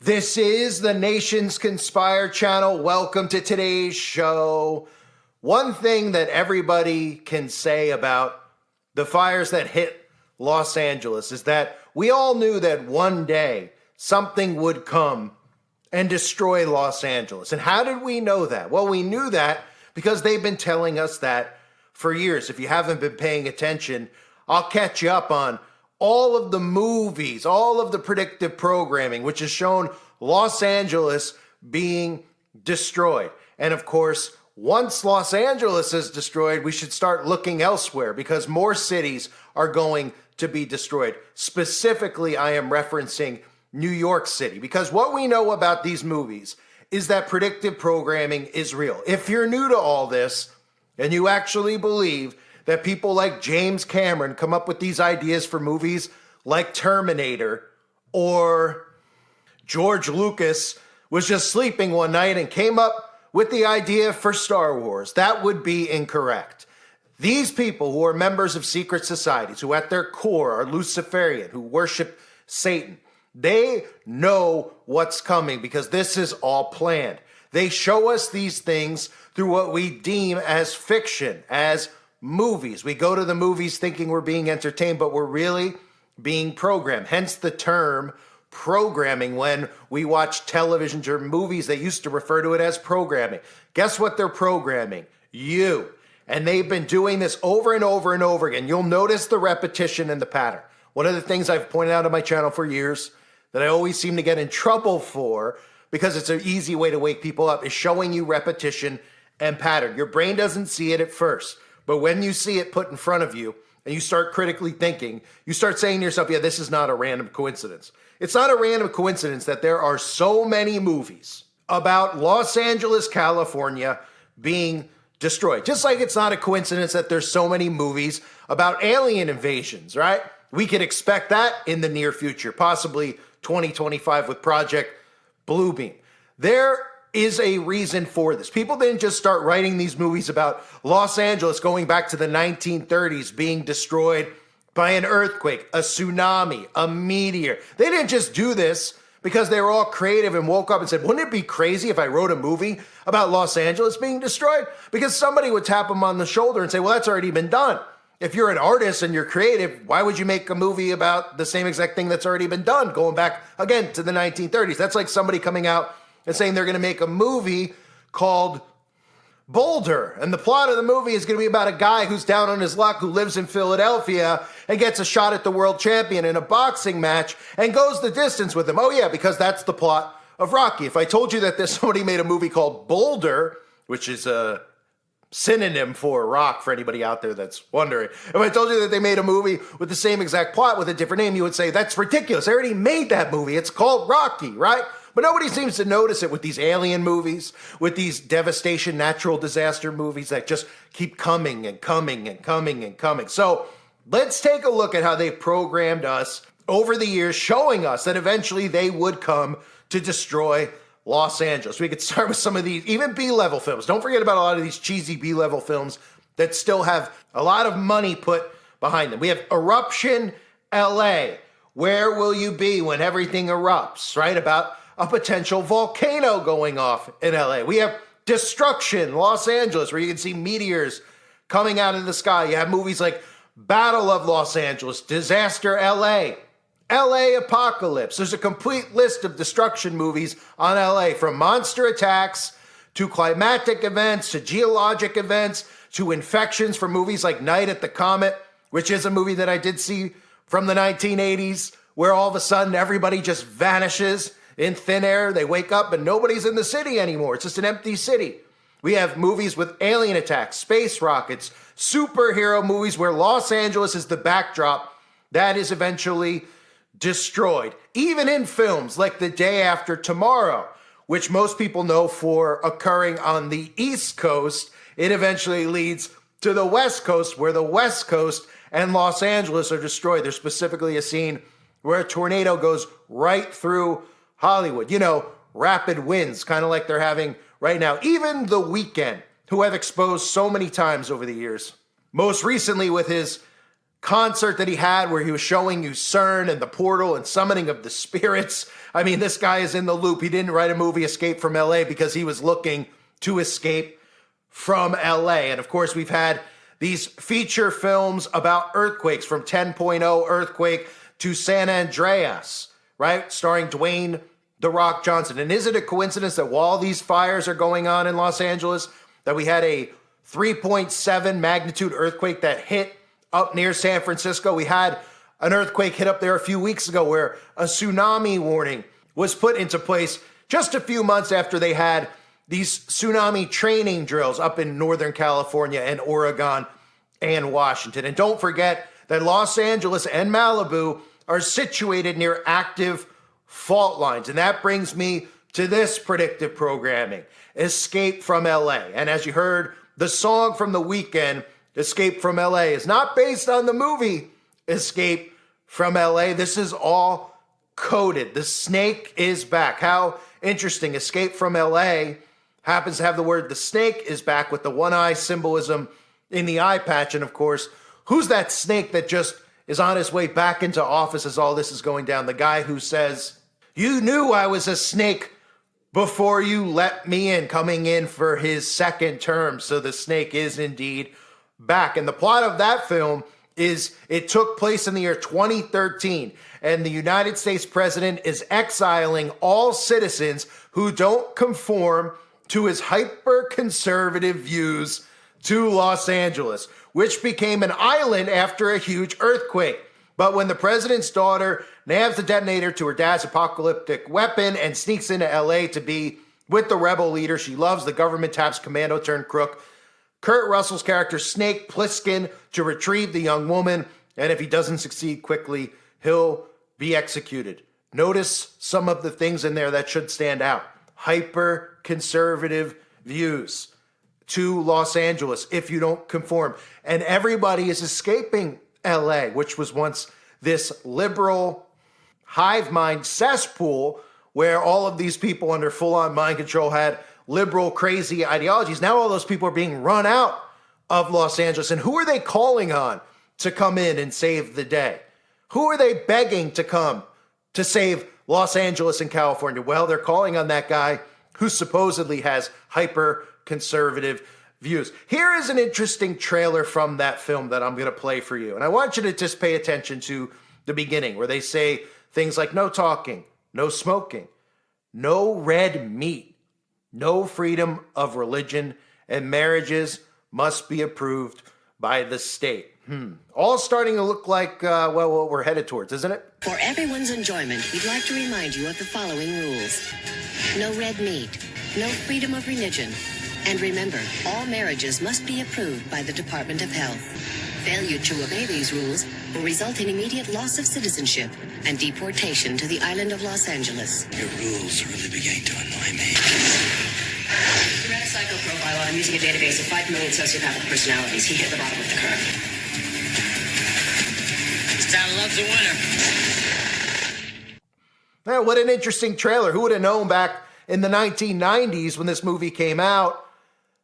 This is the Nations Conspire channel. Welcome to today's show. One thing that everybody can say about the fires that hit Los Angeles is that we all knew that one day something would come and destroy Los Angeles. And how did we know that? Well, we knew that because they've been telling us that for years. If you haven't been paying attention, I'll catch you up on all of the movies, all of the predictive programming, which has shown Los Angeles being destroyed. And of course, once Los Angeles is destroyed, we should start looking elsewhere because more cities are going to be destroyed. Specifically, I am referencing New York City, because what we know about these movies is that predictive programming is real. If you're new to all this and you actually believe that people like James Cameron come up with these ideas for movies like Terminator, or George Lucas was just sleeping one night and came up with the idea for Star Wars, that would be incorrect. These people who are members of secret societies, who at their core are Luciferian, who worship Satan, they know what's coming because this is all planned. They show us these things through what we deem as fiction, as movies. We go to the movies thinking we're being entertained, but we're really being programmed. Hence the term programming when we watch television or movies. They used to refer to it as programming. Guess what they're programming? You. And they've been doing this over and over and over again. You'll notice the repetition and the pattern. One of the things I've pointed out on my channel for years that I always seem to get in trouble for, because it's an easy way to wake people up, is showing you repetition and pattern. Your brain doesn't see it at first, but when you see it put in front of you and you start critically thinking, you start saying to yourself, yeah, this is not a random coincidence. It's not a random coincidence that there are so many movies about Los Angeles, California being destroyed. Just like it's not a coincidence that there's so many movies about alien invasions, right? We could expect that in the near future, possibly 2025 with Project Bluebeam. There is a reason for this. People didn't just start writing these movies about Los Angeles going back to the 1930s being destroyed by an earthquake, a tsunami, a meteor. They didn't just do this because they were all creative and woke up and said, wouldn't it be crazy if I wrote a movie about Los Angeles being destroyed? Because somebody would tap them on the shoulder and say, well, that's already been done. If you're an artist and you're creative, why would you make a movie about the same exact thing that's already been done, going back, again, to the 1930s? That's like somebody coming out and saying they're going to make a movie called Boulder. And the plot of the movie is going to be about a guy who's down on his luck, who lives in Philadelphia and gets a shot at the world champion in a boxing match and goes the distance with him. Oh, yeah, because that's the plot of Rocky. If I told you that somebody made a movie called Boulder, which is a synonym for rock for anybody out there that's wondering. If I told you that they made a movie with the same exact plot with a different name, you would say, that's ridiculous. I already made that movie. It's called Rocky, right? But nobody seems to notice it with these alien movies, with these devastation, natural disaster movies that just keep coming and coming and coming and coming. So let's take a look at how they've programmed us over the years, showing us that eventually they would come to destroy Los Angeles. We could start with some of these, even B-level films. Don't forget about a lot of these cheesy B-level films that still have a lot of money put behind them. We have Eruption LA. Where will you be when everything erupts, right? About a potential volcano going off in LA. We have Destruction, Los Angeles, where you can see meteors coming out of the sky. You have movies like Battle of Los Angeles, Disaster LA, LA Apocalypse. There's a complete list of destruction movies on LA, from monster attacks to climatic events to geologic events to infections, for movies like Night at the Comet, which is a movie that I did see from the 1980s, where all of a sudden everybody just vanishes in thin air. They wake up and nobody's in the city anymore. It's just an empty city. We have movies with alien attacks, space rockets, superhero movies where Los Angeles is the backdrop that is eventually destroyed. Even in films like The Day After Tomorrow, which most people know for occurring on the East Coast, it eventually leads to the West Coast, where the West Coast and Los Angeles are destroyed. There's specifically a scene where a tornado goes right through Hollywood. You know, rapid winds, kind of like they're having right now. Even The Weeknd, who I've exposed so many times over the years, most recently with his concert that he had where he was showing you CERN and the portal and summoning of the spirits. I mean, this guy is in the loop. He didn't write a movie, Escape from LA, because he was looking to escape from LA. And of course, we've had these feature films about earthquakes, from 10.0 earthquake to San Andreas, right? Starring Dwayne "The Rock" Johnson. And is it a coincidence that while these fires are going on in Los Angeles, that we had a 3.7 magnitude earthquake that hit up near San Francisco? We had an earthquake hit up there a few weeks ago where a tsunami warning was put into place just a few months after they had these tsunami training drills up in Northern California and Oregon and Washington. And don't forget that Los Angeles and Malibu are situated near active fault lines. And that brings me to this predictive programming, Escape from LA. And as you heard, the song from The Weeknd, Escape from LA, is not based on the movie Escape from LA. This is all coded. The snake is back. How interesting. Escape from LA happens to have the word "the snake is back" with the one eye symbolism in the eye patch. And of course, who's that snake that just is on his way back into office as all this is going down? The guy who says, "You knew I was a snake before you let me in," coming in for his second term. So the snake is indeed back. And the plot of that film is it took place in the year 2013, and the United States president is exiling all citizens who don't conform to his hyper-conservative views to Los Angeles, which became an island after a huge earthquake. But when the president's daughter nabs the detonator to her dad's apocalyptic weapon and sneaks into LA to be with the rebel leader she loves, the government taps commando turned crook Kurt Russell's character Snake Plissken to retrieve the young woman, and if he doesn't succeed quickly, he'll be executed. Notice some of the things in there that should stand out. Hyper-conservative views to Los Angeles if you don't conform. And everybody is escaping LA, which was once this liberal hive mind cesspool where all of these people under full-on mind control had liberal, crazy ideologies. Now all those people are being run out of Los Angeles. And who are they calling on to come in and save the day? Who are they begging to come to save Los Angeles and California? Well, they're calling on that guy who supposedly has hyper-conservative views. Here is an interesting trailer from that film that I'm going to play for you. And I want you to just pay attention to the beginning where they say things like no talking, no smoking, no red meat, no freedom of religion, and marriages must be approved by the state. All starting to look like, well, what we're headed towards, isn't it? For everyone's enjoyment, we'd like to remind you of the following rules. No red meat, no freedom of religion, and remember, all marriages must be approved by the Department of Health. Failure to obey these rules will result in immediate loss of citizenship and deportation to the island of Los Angeles. Your rules are really beginning to annoy me. You ran a psycho profile. I'm using a database of 5 million sociopathic personalities. He hit the bottom of the curve. This town loves a winner. Yeah, what an interesting trailer. Who would have known back in the 1990s when this movie came out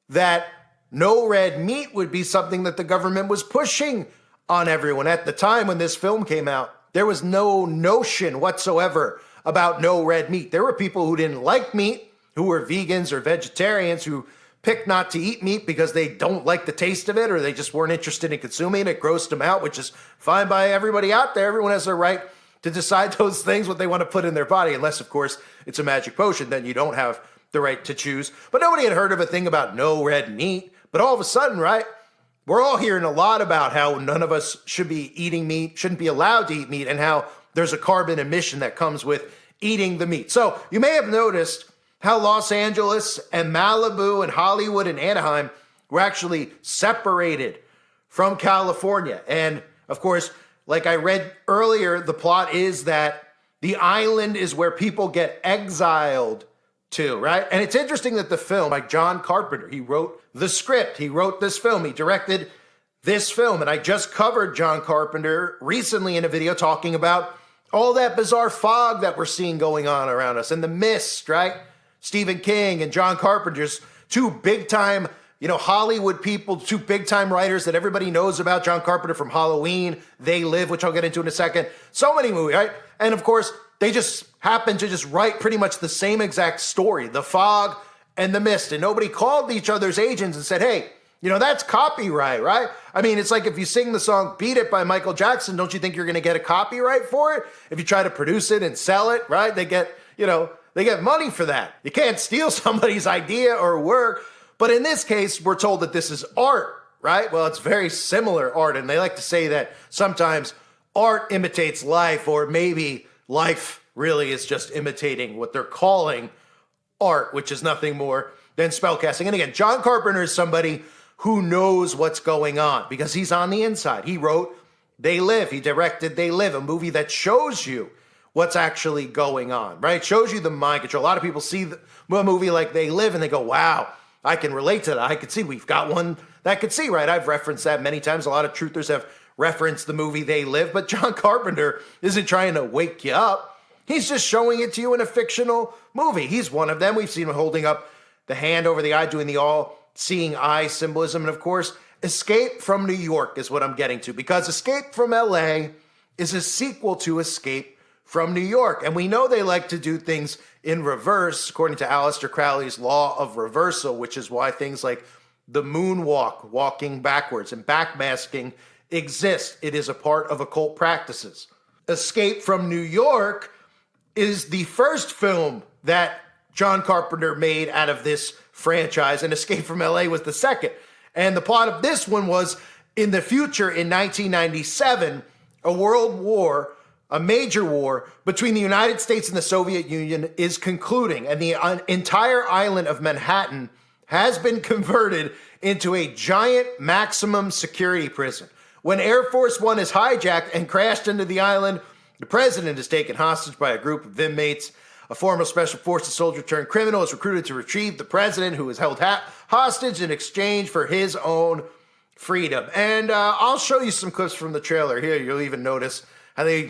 that no red meat would be something that the government was pushing on everyone. At the time when this film came out, there was no notion whatsoever about no red meat. There were people who didn't like meat, who were vegans or vegetarians, who picked not to eat meat because they don't like the taste of it or they just weren't interested in consuming it. It grossed them out, which is fine by everybody out there. Everyone has their right to decide those things, what they want to put in their body, unless, of course, it's a magic potion. Then you don't have the right to choose. But nobody had heard of a thing about no red meat. But all of a sudden, right, we're all hearing a lot about how none of us should be eating meat, shouldn't be allowed to eat meat, and how there's a carbon emission that comes with eating the meat. So you may have noticed how Los Angeles and Malibu and Hollywood and Anaheim were actually separated from California. And of course, like I read earlier, the plot is that the island is where people get exiled to, right? And it's interesting that the film, like John Carpenter, he wrote the script, he wrote this film, he directed this film. And I just covered John Carpenter recently in a video talking about all that bizarre fog that we're seeing going on around us and the mist, right? Stephen King and John Carpenter's two big-time Hollywood people, two big-time writers that everybody knows about, John Carpenter from Halloween, They Live, which I'll get into in a second. So many movies, right? And of course, they just happen to just write pretty much the same exact story, The Fog and The Mist. And nobody called each other's agents and said, hey, that's copyright, right? I mean, it's like if you sing the song Beat It by Michael Jackson, don't you think you're going to get a copyright for it? If you try to produce it and sell it, right? They get money for that. You can't steal somebody's idea or work. But in this case, we're told that this is art, right? Well, it's very similar art. And they like to say that sometimes art imitates life, or maybe life really is just imitating what they're calling art, which is nothing more than spellcasting. And again, John Carpenter is somebody who knows what's going on because he's on the inside. He wrote They Live. He directed They Live, a movie that shows you what's actually going on, right? Shows you the mind control. A lot of people see a movie like They Live and they go, wow, I can relate to that. I could see we've got one that could see, right? I've referenced that many times. A lot of truthers have referenced the movie They Live, but John Carpenter isn't trying to wake you up. He's just showing it to you in a fictional movie. He's one of them. We've seen him holding up the hand over the eye, doing the all-seeing eye symbolism. And of course, Escape from New York is what I'm getting to, because Escape from LA is a sequel to Escape from New York. And we know they like to do things in reverse, according to Aleister Crowley's law of reversal, which is why things like the moonwalk, walking backwards, and backmasking exist. It is a part of occult practices. Escape from New York is the first film that John Carpenter made out of this franchise, and Escape from LA was the second. And the plot of this one was, in the future, in 1997, a world war, a major war between the United States and the Soviet Union is concluding, and the entire island of Manhattan has been converted into a giant maximum security prison. When Air Force One is hijacked and crashed into the island, the president is taken hostage by a group of inmates. A former special forces soldier turned criminal is recruited to retrieve the president, who is held hostage in exchange for his own freedom. And I'll show you some clips from the trailer here. You'll even notice how they,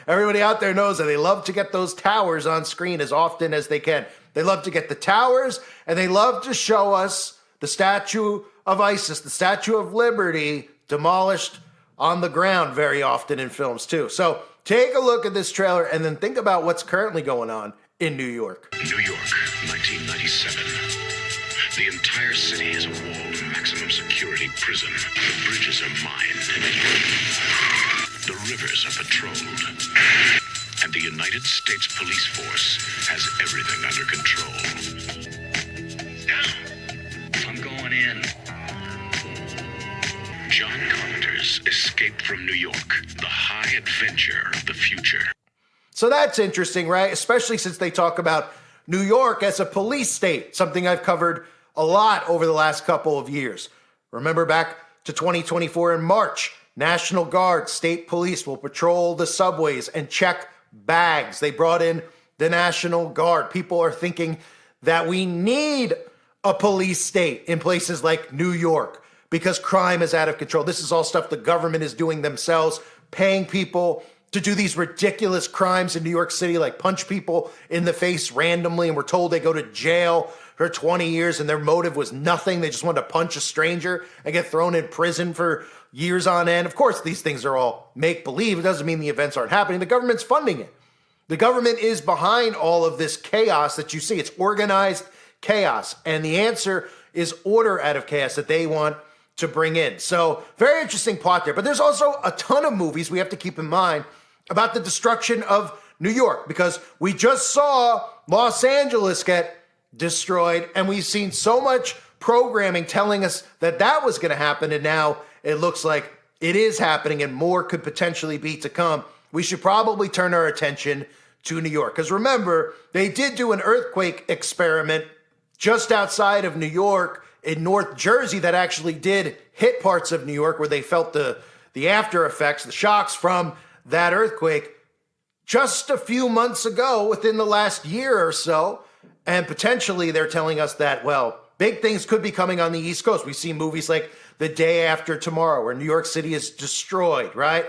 everybody out there knows that they love to get those towers on screen as often as they can. They love to get the towers, and they love to show us the statue of ISIS, the Statue of Liberty, demolished on the ground very often in films too. So take a look at this trailer and then think about what's currently going on in New York. New York, 1997. The entire city is a walled maximum security prison. The bridges are mined. The rivers are patrolled. And the United States Police Force has everything under control. Now, I'm going in. John Carpenter's Escape from New York, the high adventure of the future. So that's interesting, right? Especially since they talk about New York as a police state, something I've covered a lot over the last couple of years. Remember back to 2024 in March, National Guard, state police will patrol the subways and check bags. They brought in the National Guard. People are thinking that we need a police state in places like New York because crime is out of control. This is all stuff the government is doing themselves, paying people to do these ridiculous crimes in New York City, like punch people in the face randomly, and we're told they go to jail for 20 years and their motive was nothing. They just wanted to punch a stranger and get thrown in prison for years on end. Of course, these things are all make-believe. It doesn't mean the events aren't happening. The government's funding it. The government is behind all of this chaos that you see. It's organized chaos. And the answer is order out of chaos that they want to bring in. So very interesting plot there. But there's also a ton of movies we have to keep in mind about the destruction of New York, because we just saw Los Angeles get destroyed, and we've seen so much programming telling us that that was going to happen, and now it looks like it is happening and more could potentially be to come. We should probably turn our attention to New York, because remember, they did do an earthquake experiment just outside of New York in North Jersey that actually did hit parts of New York, where they felt the after effects, the shocks from that earthquake just a few months ago, within the last year or so. And potentially they're telling us that, well, big things could be coming on the East Coast. We see movies like The Day After Tomorrow, where New York City is destroyed, right?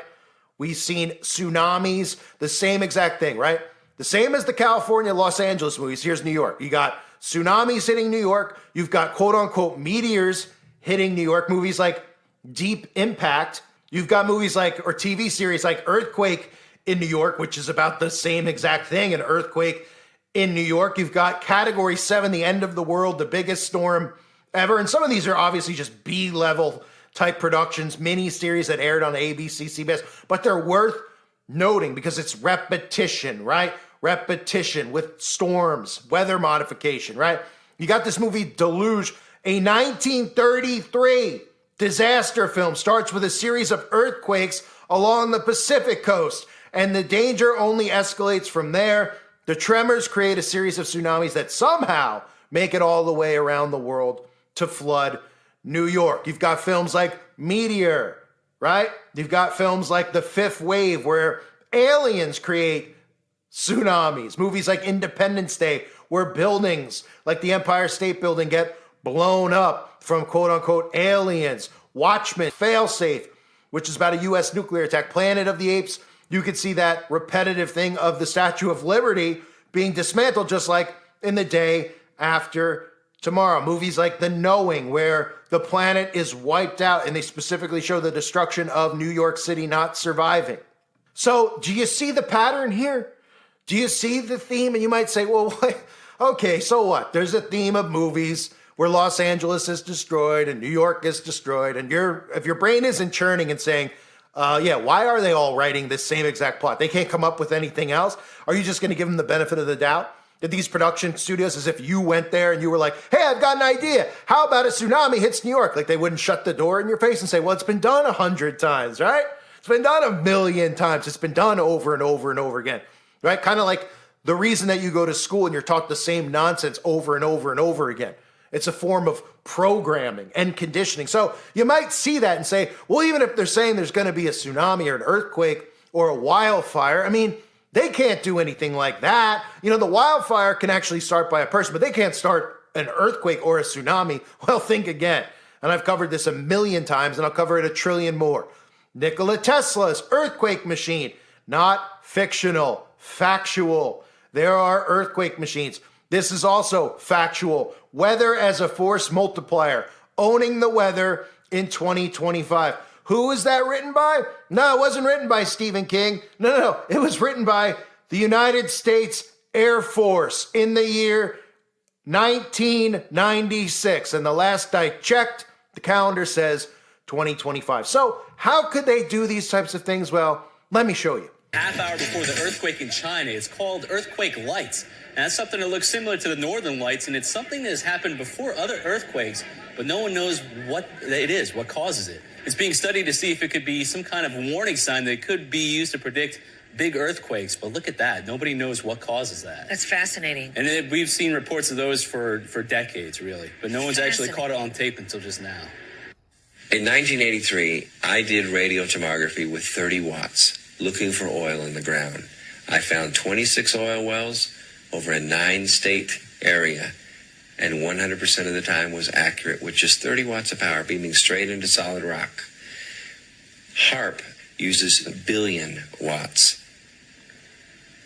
We've seen tsunamis, the same exact thing, right? The same as the California, Los Angeles movies. Here's New York. You got tsunamis hitting New York. You've got quote unquote meteors hitting New York. Movies like Deep Impact. You've got movies like, or TV series like Earthquake in New York, which is about the same exact thing, an earthquake in New York. You've got Category 7, The End of the World, the biggest storm ever. And some of these are obviously just B-level type productions, mini-series that aired on ABC, CBS, but they're worth noting because it's repetition, right? Repetition with storms, weather modification, right? You got this movie Deluge, a 1933 disaster film, starts with a series of earthquakes along the Pacific coast, and the danger only escalates from there. The tremors create a series of tsunamis that somehow make it all the way around the world to flood New York. You've got films like Meteor, right? You've got films like The Fifth Wave, where aliens create tsunamis. Movies like Independence Day, where buildings like the Empire State Building get blown up from quote-unquote aliens. Watchmen, Failsafe, which is about a U.S. nuclear attack. Planet of the Apes, you could see that repetitive thing of the Statue of Liberty being dismantled, just like in The Day After Tomorrow. Movies like The Knowing, where the planet is wiped out, and they specifically show the destruction of New York City not surviving. So do you see the pattern here? Do you see the theme? And you might say, well, okay, so what? There's a theme of movies where Los Angeles is destroyed and New York is destroyed. And if your brain isn't churning and saying, why are they all writing this same exact plot? They can't come up with anything else. Are you just going to give them the benefit of the doubt? That these production studios, as if you went there and you were like, hey, I've got an idea. How about a tsunami hits New York? Like they wouldn't shut the door in your face and say, well, it's been done 100 times, right? It's been done 1,000,000 times. It's been done over and over and over again, right? Kind of like the reason that you go to school and you're taught the same nonsense over and over and over again. It's a form of programming and conditioning. So you might see that and say, well, even if they're saying there's going to be a tsunami or an earthquake or a wildfire, I mean, they can't do anything like that. You know, the wildfire can actually start by a person, but they can't start an earthquake or a tsunami. Well, think again. And I've covered this 1,000,000 times, and I'll cover it 1,000,000,000,000 more. Nikola Tesla's earthquake machine, not fictional, factual. There are earthquake machines. This is also factual. Weather as a force multiplier. Owning the Weather in 2025. Who is that written by? No, it wasn't written by Stephen King. No. It was written by the United States Air Force in the year 1996. And the last I checked, the calendar says 2025. So how could they do these types of things? Well, let me show you. Half hour before the earthquake in China. It's called earthquake lights. And that's something that looks similar to the northern lights, and it's something that has happened before other earthquakes, but no one knows what it is, what causes it. It's being studied to see if it could be some kind of warning sign that could be used to predict big earthquakes. But look at that. Nobody knows what causes that. That's fascinating. And we've seen reports of those for decades, really. But no one's actually caught it on tape until just now. In 1983, I did radio tomography with 30 watts, looking for oil in the ground. I found 26 oil wells over a 9-state area, and 100% of the time was accurate with just 30 watts of power beaming straight into solid rock. HAARP uses 1 billion watts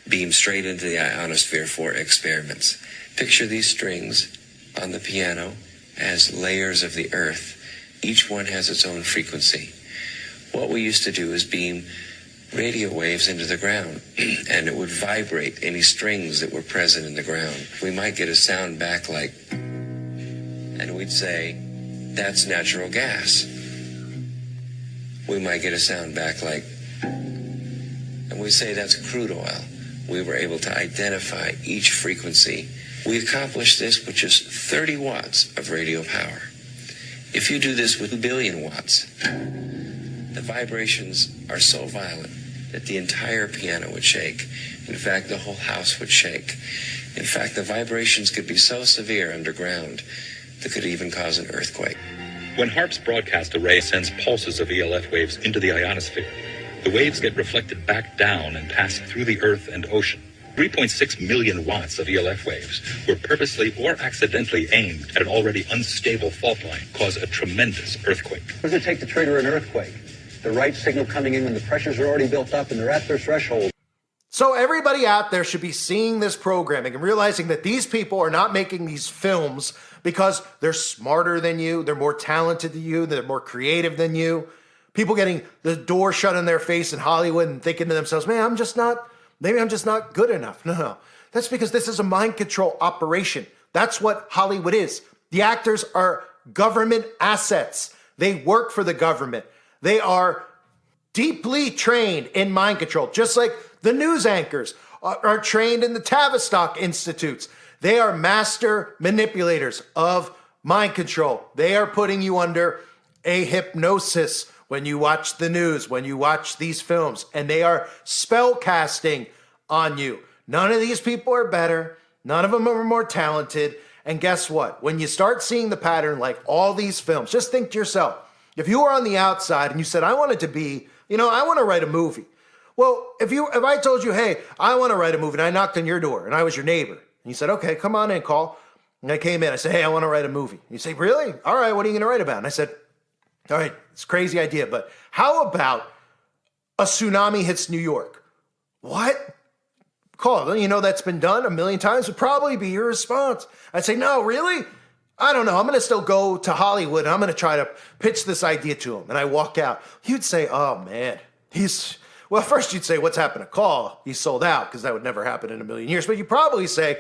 beamed straight into the ionosphere for experiments. Picture these strings on the piano as layers of the earth. Each one has its own frequency. What we used to do is beam radio waves into the ground, and it would vibrate any strings that were present in the ground. We might get a sound back like, and we'd say, that's natural gas. We might get a sound back like, and we'd say, that's crude oil. We were able to identify each frequency. We accomplished this with just 30 watts of radio power. If you do this with 1 billion watts, the vibrations are so violent that the entire piano would shake. In fact, the whole house would shake. In fact, the vibrations could be so severe underground that could even cause an earthquake. When HAARP's broadcast array sends pulses of ELF waves into the ionosphere, the waves get reflected back down and pass through the earth and ocean. 3.6 million watts of ELF waves were purposely or accidentally aimed at an already unstable fault line, cause a tremendous earthquake. What does it take to trigger an earthquake? The right signal coming in when the pressures are already built up and they're at their threshold. So everybody out there should be seeing this programming and realizing that these people are not making these films because they're smarter than you, they're more talented than you, they're more creative than you. People getting the door shut in their face in Hollywood and thinking to themselves, man, maybe I'm just not good enough. No. That's because this is a mind control operation. That's what Hollywood is. The actors are government assets. They work for the government. They are deeply trained in mind control, just like the news anchors are trained in the Tavistock Institutes. They are master manipulators of mind control. They are putting you under a hypnosis when you watch the news, when you watch these films, and they are spell casting on you. None of these people are better. None of them are more talented. And guess what? When you start seeing the pattern like all these films, just think to yourself, if you were on the outside and you said, I want to write a movie. Well, if I told you, hey, I want to write a movie, and I knocked on your door and I was your neighbor, and you said, okay, come on in, call. And I came in, I said, hey, I want to write a movie. And you say, really? All right, what are you going to write about? And I said, all right, it's a crazy idea, but how about a tsunami hits New York? What? Call. You know that's been done a million times would probably be your response. I'd say, no, really? I don't know. I'm going to still go to Hollywood and I'm going to try to pitch this idea to him. And I walk out. You'd say, oh, man, well, first you'd say, what's happened to Call? He's sold out, because that would never happen in a million years. But you'd probably say,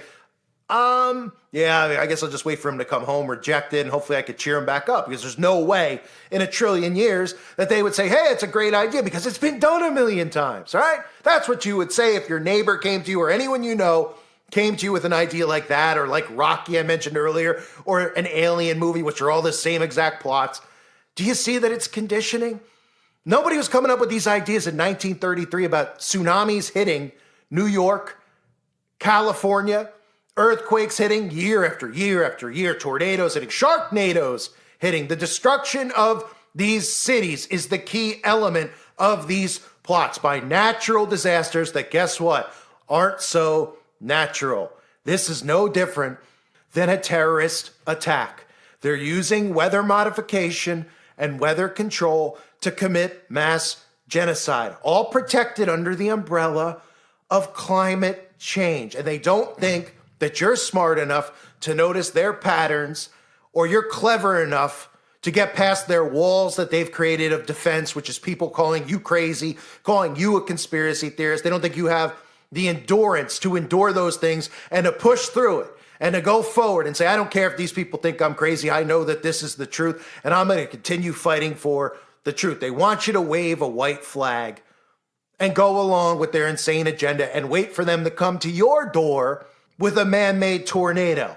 yeah, I guess I'll just wait for him to come home, reject it, and hopefully I could cheer him back up, because there's no way in a trillion years that they would say, hey, it's a great idea, because it's been done a million times, right? That's what you would say if your neighbor came to you, or anyone you know came to you with an idea like that, or like Rocky I mentioned earlier, or an Alien movie, which are all the same exact plots. Do you see that it's conditioning? Nobody was coming up with these ideas in 1933 about tsunamis hitting New York, California, earthquakes hitting year after year after year, tornadoes hitting, sharknadoes hitting. The destruction of these cities is the key element of these plots by natural disasters that, guess what, aren't so natural. This is no different than a terrorist attack. They're using weather modification and weather control to commit mass genocide, all protected under the umbrella of climate change. And they don't think that you're smart enough to notice their patterns, or you're clever enough to get past their walls that they've created of defense, which is people calling you crazy, calling you a conspiracy theorist. They don't think you have the endurance to endure those things and to push through it and to go forward and say, I don't care if these people think I'm crazy. I know that this is the truth, and I'm going to continue fighting for the truth. They want you to wave a white flag and go along with their insane agenda and wait for them to come to your door with a man-made tornado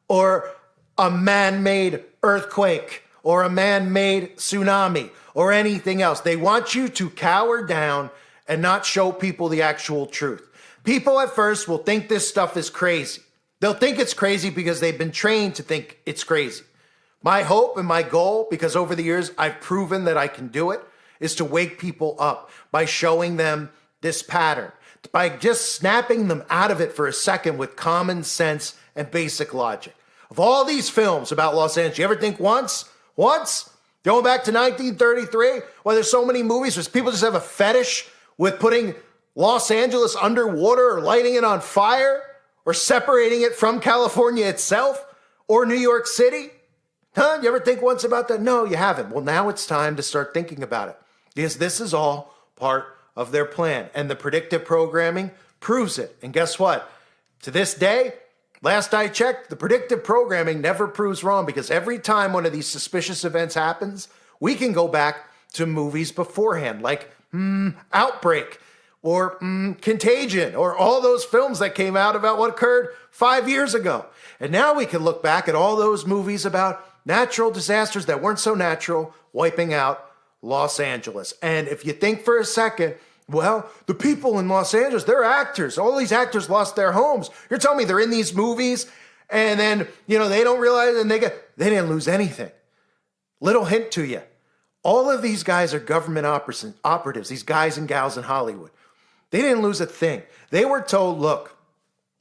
or a man-made earthquake or a man-made tsunami or anything else. They want you to cower down and not show people the actual truth. People at first will think this stuff is crazy. They'll think it's crazy because they've been trained to think it's crazy. My hope and my goal, because over the years I've proven that I can do it, is to wake people up by showing them this pattern, by just snapping them out of it for a second with common sense and basic logic. Of all these films about Los Angeles, you ever think once, going back to 1933, why there's so many movies where people just have a fetish with putting Los Angeles underwater or lighting it on fire or separating it from California itself or New York City? Huh? You ever think once about that? No, you haven't. Well, now it's time to start thinking about it, because this is all part of their plan, and the predictive programming proves it. And guess what? To this day, last I checked, the predictive programming never proves wrong, because every time one of these suspicious events happens, we can go back to movies beforehand, like Outbreak or Contagion, or all those films that came out about what occurred 5 years ago. And now we can look back at all those movies about natural disasters that weren't so natural, wiping out Los Angeles. And if you think for a second, well, the people in Los Angeles, they're actors. All these actors lost their homes. You're telling me they're in these movies and then, they don't realize, and they didn't lose anything. Little hint to you. All of these guys are government operatives, these guys and gals in Hollywood. They didn't lose a thing. They were told, look,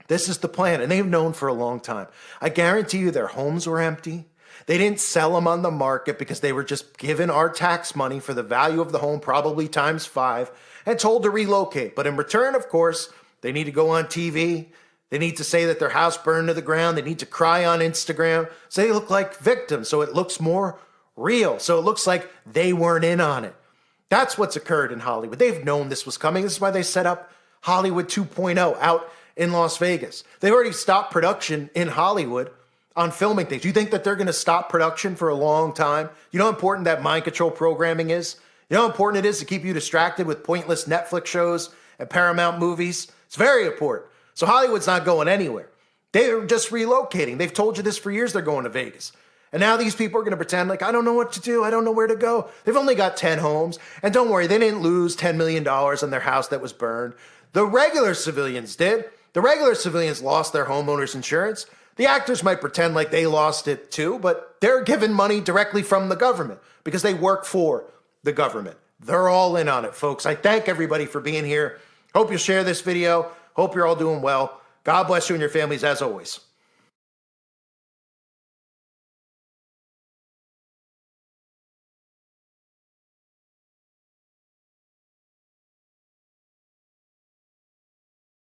this is the plan, and they've known for a long time. I guarantee you their homes were empty. They didn't sell them on the market because they were just given our tax money for the value of the home, probably times 5, and told to relocate. But in return, of course, They need to go on TV. They need to say that their house burned to the ground. They need to cry on Instagram. So they look like victims. So it looks more real. So it looks like they weren't in on it. That's what's occurred in Hollywood. They've known this was coming. This is why they set up Hollywood 2.0 out in Las Vegas. They've already stopped production in Hollywood on filming things. You think that they're going to stop production for a long time? You know how important that mind control programming is? You know how important it is to keep you distracted with pointless Netflix shows and Paramount movies? It's very important. So Hollywood's not going anywhere. They're just relocating. They've told you this for years. They're going to Vegas. And now these people are going to pretend like, I don't know what to do. I don't know where to go. They've only got 10 homes. And don't worry, they didn't lose $10 million on their house that was burned. The regular civilians did. The regular civilians lost their homeowners insurance. The actors might pretend like they lost it too, but they're given money directly from the government because they work for the government. They're all in on it, folks. I thank everybody for being here. Hope you'll share this video. Hope you're all doing well. God bless you and your families as always.